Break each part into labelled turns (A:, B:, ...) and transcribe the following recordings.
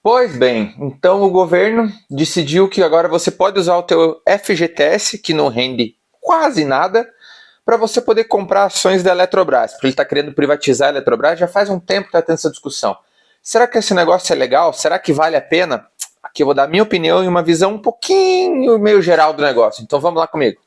A: Pois bem, então o governo decidiu que agora você pode usar o teu FGTS, que não rende quase nada, para você poder comprar ações da Eletrobras, porque ele está querendo privatizar a Eletrobras, já faz um tempo que está tendo essa discussão. Será que esse negócio é legal? Será que vale a pena? Aqui eu vou dar a minha opinião e uma visão um pouquinho meio geral do negócio, então vamos lá comigo.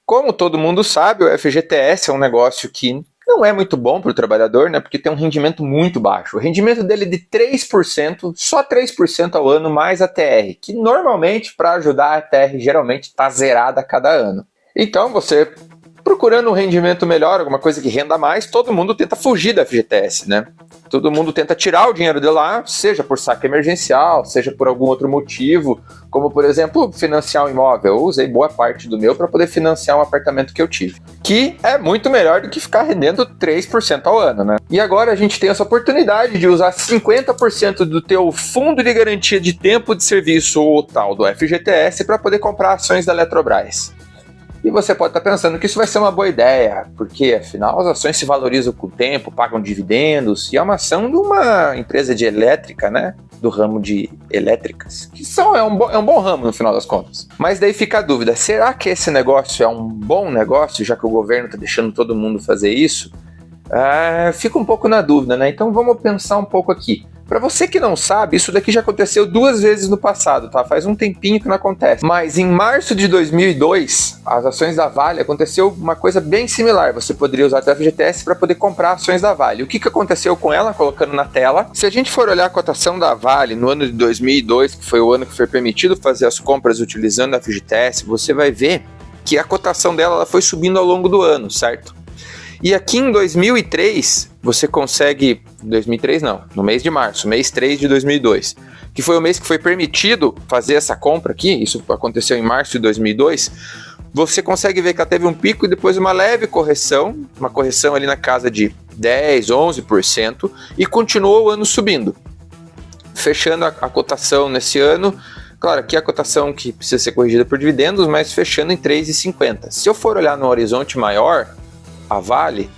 A: Como todo mundo sabe, o FGTS é um negócio que não é muito bom para o trabalhador, né? Porque tem um rendimento muito baixo. O rendimento dele é de 3%, só 3% ao ano mais a TR, que normalmente, para ajudar a TR, geralmente está zerada a cada ano. Então, você procurando um rendimento melhor, alguma coisa que renda mais, todo mundo tenta fugir da FGTS, né? Todo mundo tenta tirar o dinheiro de lá, seja por saque emergencial, seja por algum outro motivo, como por exemplo, financiar um imóvel. Eu usei boa parte do meu para poder financiar um apartamento que eu tive, que é muito melhor do que ficar rendendo 3% ao ano, né? E agora a gente tem essa oportunidade de usar 50% do teu fundo de garantia de tempo de serviço, ou tal do FGTS, para poder comprar ações da Eletrobras. E você pode estar pensando que isso vai ser uma boa ideia, porque afinal as ações se valorizam com o tempo, pagam dividendos, e é uma ação de uma empresa de elétrica, né? Do ramo de elétricas, que é um bom ramo no final das contas. Mas daí fica a dúvida, será que esse negócio é um bom negócio, já que o governo está deixando todo mundo fazer isso? Fica um pouco na dúvida, né? Então vamos pensar um pouco aqui. Para você que não sabe, isso daqui já aconteceu 2 vezes no passado, tá? Faz um tempinho que não acontece. Mas em março de 2002, as ações da Vale, aconteceu uma coisa bem similar. Você poderia usar o FGTS para poder comprar ações da Vale. O que aconteceu com ela? Colocando na tela. Se a gente for olhar a cotação da Vale no ano de 2002, que foi o ano que foi permitido fazer as compras utilizando a FGTS, você vai ver que a cotação dela ela foi subindo ao longo do ano, certo? E aqui em 2003, você consegue... 2003 não, no mês de março, mês 3 de 2002, que foi o mês que foi permitido fazer essa compra aqui, isso aconteceu em março de 2002, você consegue ver que ela teve um pico e depois uma leve correção, uma correção ali na casa de 10, 11%, e continuou o ano subindo. Fechando a cotação nesse ano, claro, aqui a cotação que precisa ser corrigida por dividendos, mas fechando em 3,50. Se eu for olhar no horizonte maior, a Vale,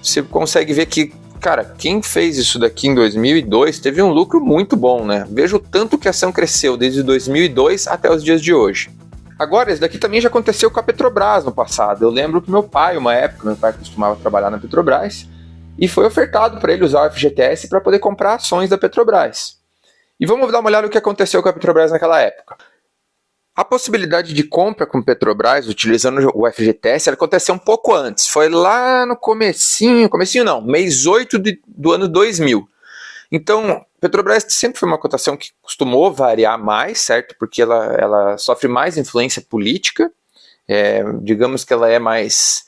A: você consegue ver que, cara, quem fez isso daqui em 2002 teve um lucro muito bom, né? Veja o tanto que a ação cresceu desde 2002 até os dias de hoje. Agora, isso daqui também já aconteceu com a Petrobras no passado. Eu lembro que meu pai costumava trabalhar na Petrobras e foi ofertado para ele usar o FGTS para poder comprar ações da Petrobras. E vamos dar uma olhada no que aconteceu com a Petrobras naquela época. A possibilidade de compra com Petrobras, utilizando o FGTS, ela aconteceu um pouco antes. Foi lá no comecinho não, mês 8 do ano 2000. Então, Petrobras sempre foi uma cotação que costumou variar mais, certo? Porque ela sofre mais influência política. Digamos que ela é mais...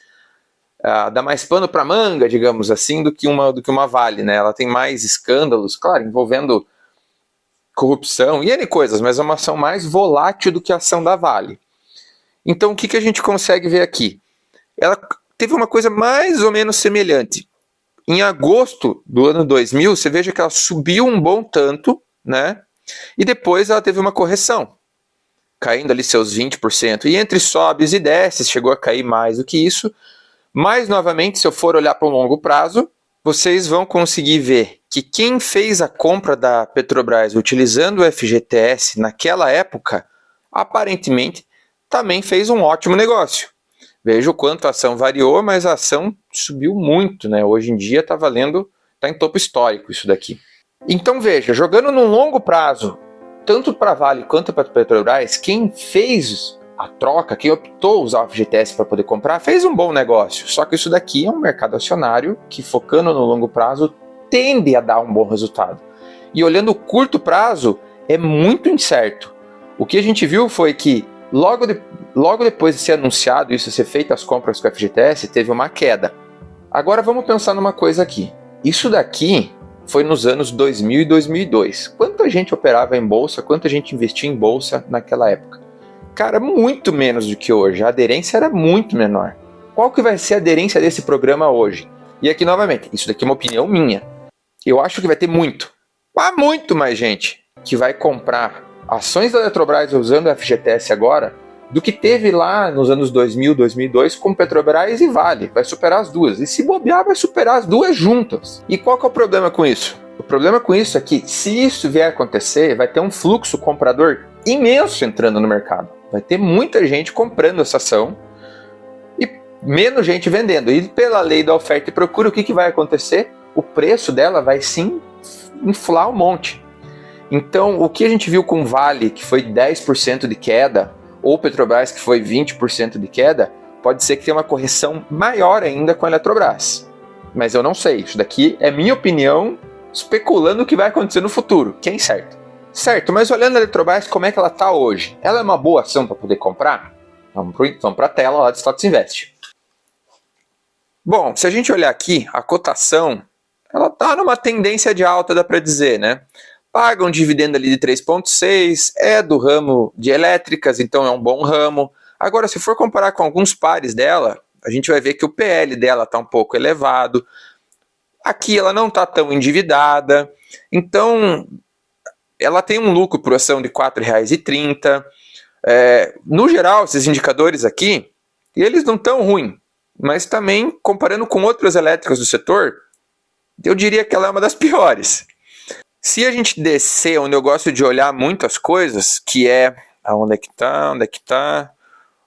A: dá mais pano para manga, digamos assim, do que uma Vale, né? Ela tem mais escândalos, claro, envolvendo corrupção e N coisas, mas é uma ação mais volátil do que a ação da Vale. Então o que a gente consegue ver aqui? Ela teve uma coisa mais ou menos semelhante. Em agosto do ano 2000, você veja que ela subiu um bom tanto, né? E depois ela teve uma correção, caindo ali seus 20%. E entre sobes e desces, chegou a cair mais do que isso. Mas, novamente, se eu for olhar para um longo prazo, vocês vão conseguir ver que quem fez a compra da Petrobras utilizando o FGTS naquela época, aparentemente, também fez um ótimo negócio. Veja o quanto a ação variou, mas a ação subiu muito, né? Hoje em dia está valendo, está em topo histórico isso daqui. Então veja, jogando num longo prazo, tanto para a Vale quanto para a Petrobras, quem fez a troca, quem optou usar o FGTS para poder comprar, fez um bom negócio. Só que isso daqui é um mercado acionário que, focando no longo prazo, tende a dar um bom resultado. E olhando o curto prazo, é muito incerto. O que a gente viu foi que, logo depois de ser anunciado isso, ser feito as compras com o FGTS, teve uma queda. Agora vamos pensar numa coisa aqui. Isso daqui foi nos anos 2000 e 2002. Quanta gente operava em bolsa, quanta gente investia em bolsa naquela época? Cara, muito menos do que hoje. A aderência era muito menor. Qual que vai ser a aderência desse programa hoje? E aqui, novamente, isso daqui é uma opinião minha. Eu acho que vai ter muito mais gente que vai comprar ações da Eletrobras usando o FGTS agora do que teve lá nos anos 2000, 2002 com Petrobras e Vale. Vai superar as duas. E se bobear, vai superar as duas juntas. E qual que é o problema com isso? O problema com isso é que, se isso vier a acontecer, vai ter um fluxo comprador imenso entrando no mercado. Vai ter muita gente comprando essa ação e menos gente vendendo. E pela lei da oferta e procura, o que vai acontecer? O preço dela vai sim inflar um monte. Então, o que a gente viu com Vale, que foi 10% de queda, ou Petrobras, que foi 20% de queda, pode ser que tenha uma correção maior ainda com a Eletrobras. Mas eu não sei, isso daqui é minha opinião, especulando o que vai acontecer no futuro, quem certo. Certo, mas olhando a Eletrobras, como é que ela está hoje? Ela é uma boa ação para poder comprar? Vamos para a tela lá do Status Invest. Bom, se a gente olhar aqui, a cotação, ela está numa tendência de alta, dá para dizer, né? Paga um dividendo ali de 3,6, é do ramo de elétricas, então é um bom ramo. Agora, se for comparar com alguns pares dela, a gente vai ver que o PL dela está um pouco elevado. Aqui ela não está tão endividada, então ela tem um lucro por ação de R$ 4,30. No geral, esses indicadores aqui, eles não estão ruins, mas também, comparando com outras elétricas do setor, eu diria que ela é uma das piores. Se a gente descer onde eu gosto de olhar muitas coisas, que é onde é que tá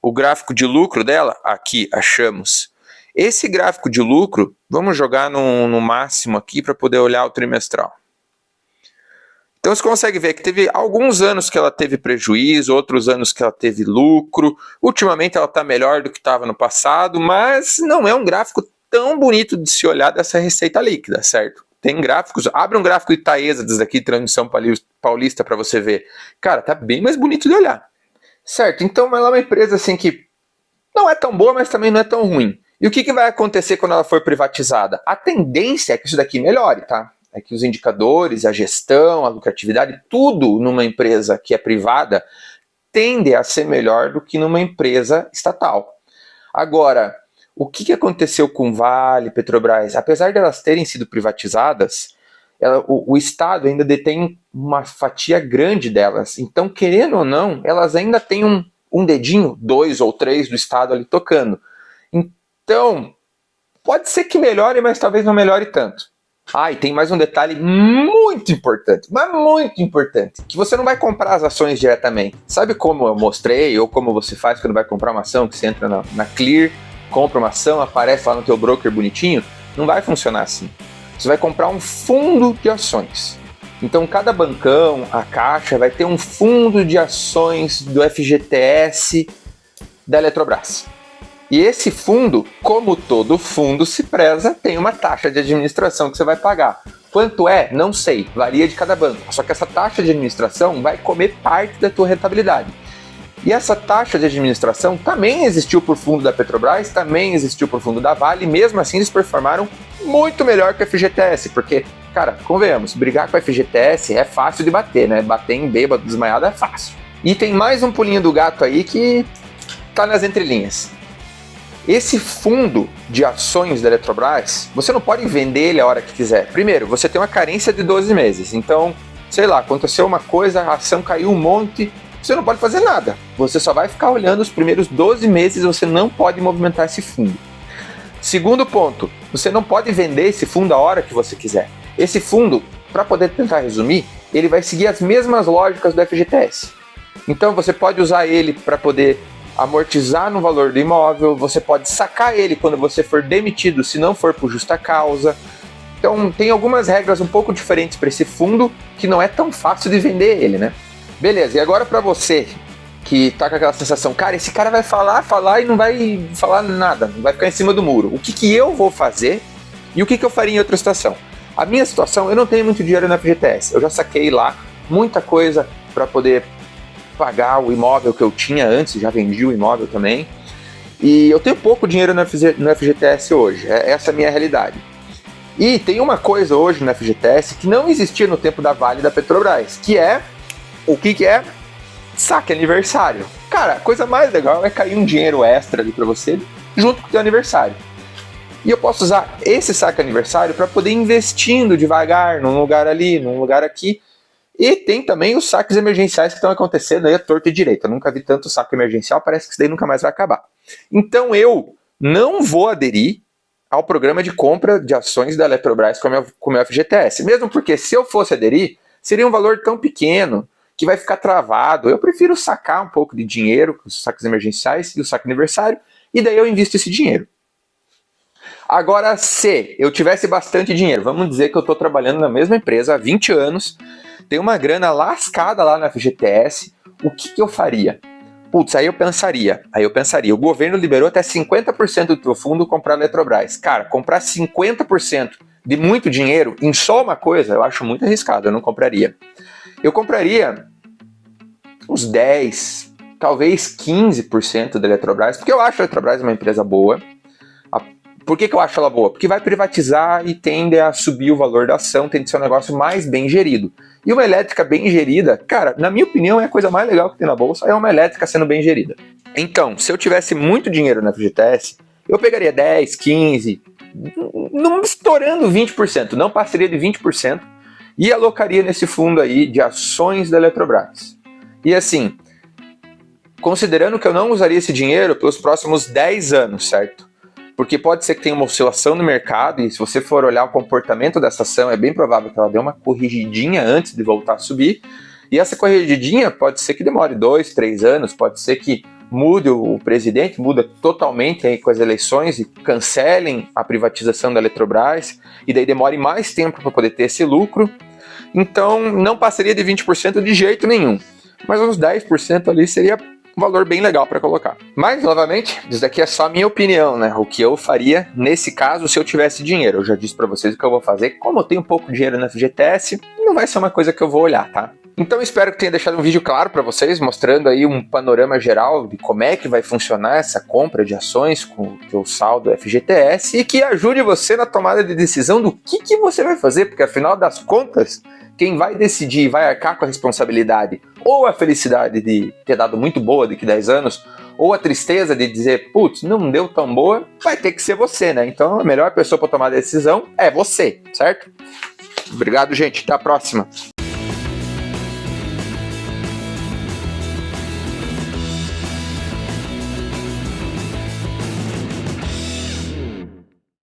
A: o gráfico de lucro dela, aqui achamos. Esse gráfico de lucro, vamos jogar no máximo aqui para poder olhar o trimestral. Então você consegue ver que teve alguns anos que ela teve prejuízo, outros anos que ela teve lucro. Ultimamente ela está melhor do que estava no passado, mas não é um gráfico tão bonito de se olhar dessa receita líquida, certo? Tem gráficos, abre um gráfico de Taesa daqui, transmissão paulista, para você ver. Cara, tá bem mais bonito de olhar. Certo, então ela é uma empresa assim que não é tão boa, mas também não é tão ruim. E o que vai acontecer quando ela for privatizada? A tendência é que isso daqui melhore, tá? É que os indicadores, a gestão, a lucratividade, tudo numa empresa que é privada tende a ser melhor do que numa empresa estatal. Agora, o que aconteceu com Vale, Petrobras? Apesar de elas terem sido privatizadas, o Estado ainda detém uma fatia grande delas. Então, querendo ou não, elas ainda têm um dedinho, 2 ou 3 do Estado ali tocando. Então, pode ser que melhore, mas talvez não melhore tanto. E tem mais um detalhe muito importante, mas muito importante, que você não vai comprar as ações diretamente. Sabe como eu mostrei, ou como você faz quando vai comprar uma ação, que você entra na Clear, compra uma ação, aparece lá no teu broker bonitinho? Não vai funcionar assim. Você vai comprar um fundo de ações. Então cada bancão, a Caixa, vai ter um fundo de ações do FGTS da Eletrobras. E esse fundo, como todo fundo se preza, tem uma taxa de administração que você vai pagar. Quanto é? Não sei, varia de cada banco. Só que essa taxa de administração vai comer parte da tua rentabilidade. E essa taxa de administração também existiu por fundo da Petrobras, também existiu por fundo da Vale, e mesmo assim eles performaram muito melhor que a FGTS, porque, cara, convenhamos, brigar com a FGTS é fácil de bater, né? Bater em bêbado, desmaiado é fácil. E tem mais um pulinho do gato aí que tá nas entrelinhas. Esse fundo de ações da Eletrobras, você não pode vender ele a hora que quiser. Primeiro, você tem uma carência de 12 meses, então, sei lá, aconteceu uma coisa, a ação caiu um monte, você não pode fazer nada. Você só vai ficar olhando os primeiros 12 meses, você não pode movimentar esse fundo. Segundo ponto, você não pode vender esse fundo a hora que você quiser. Esse fundo, para poder tentar resumir, ele vai seguir as mesmas lógicas do FGTS. Então você pode usar ele para poder amortizar no valor do imóvel, você pode sacar ele quando você for demitido, se não for por justa causa. Então tem algumas regras um pouco diferentes para esse fundo, que não é tão fácil de vender ele, né? Beleza, e agora para você que tá com aquela sensação, cara, esse cara vai falar e não vai falar nada, não vai ficar em cima do muro. O que eu vou fazer e o que eu faria em outra situação? A minha situação, eu não tenho muito dinheiro na FGTS, eu já saquei lá muita coisa para poder pagar o imóvel que eu tinha antes, já vendi o imóvel também, e eu tenho pouco dinheiro no FGTS hoje, essa é a minha realidade. E tem uma coisa hoje no FGTS que não existia no tempo da Vale e da Petrobras, que é, o que é? Saque aniversário. Cara, a coisa mais legal é cair um dinheiro extra ali para você, junto com o teu aniversário. E eu posso usar esse saque aniversário para poder ir investindo devagar, num lugar ali, num lugar aqui, E tem também os saques emergenciais que estão acontecendo aí à torta e direita. Eu nunca vi tanto saque emergencial, parece que isso daí nunca mais vai acabar. Então eu não vou aderir ao programa de compra de ações da Eletrobras com o meu FGTS. Mesmo porque se eu fosse aderir, seria um valor tão pequeno que vai ficar travado. Eu prefiro sacar um pouco de dinheiro, com os saques emergenciais e o saque aniversário, e daí eu invisto esse dinheiro. Agora, se eu tivesse bastante dinheiro, vamos dizer que eu estou trabalhando na mesma empresa há 20 anos, tenho uma grana lascada lá na FGTS, o que eu faria? Putz, aí eu pensaria, o governo liberou até 50% do teu fundo comprar a Eletrobras. Cara, comprar 50% de muito dinheiro em só uma coisa, eu acho muito arriscado, eu não compraria. Eu compraria uns 10, talvez 15% da Eletrobras, porque eu acho a Eletrobras uma empresa boa. Por que eu acho ela boa? Porque vai privatizar e tende a subir o valor da ação, tende a ser um negócio mais bem gerido. E uma elétrica bem gerida, cara, na minha opinião, é a coisa mais legal que tem na bolsa, é uma elétrica sendo bem gerida. Então, se eu tivesse muito dinheiro na FGTS, eu pegaria 10, 15, não estourando 20%, não passaria de 20%, e alocaria nesse fundo aí de ações da Eletrobras. E assim, considerando que eu não usaria esse dinheiro pelos próximos 10 anos, certo? Porque pode ser que tenha uma oscilação no mercado, e se você for olhar o comportamento dessa ação, é bem provável que ela dê uma corrigidinha antes de voltar a subir, e essa corrigidinha pode ser que demore 2, 3 anos, pode ser que mude o presidente, muda totalmente aí com as eleições e cancelem a privatização da Eletrobras, e daí demore mais tempo para poder ter esse lucro. Então não passaria de 20% de jeito nenhum, mas uns 10% ali seria um valor bem legal para colocar. Mas, novamente, isso daqui é só a minha opinião, né? O que eu faria nesse caso se eu tivesse dinheiro. Eu já disse para vocês o que eu vou fazer. Como eu tenho pouco dinheiro na FGTS, não vai ser uma coisa que eu vou olhar, tá? Então espero que tenha deixado um vídeo claro para vocês, mostrando aí um panorama geral de como é que vai funcionar essa compra de ações com o teu saldo FGTS e que ajude você na tomada de decisão do que você vai fazer, porque afinal das contas, quem vai decidir e vai arcar com a responsabilidade ou a felicidade de ter dado muito boa daqui a 10 anos, ou a tristeza de dizer, putz, não deu tão boa, vai ter que ser você, né? Então a melhor pessoa para tomar a decisão é você, certo? Obrigado, gente. Até a próxima.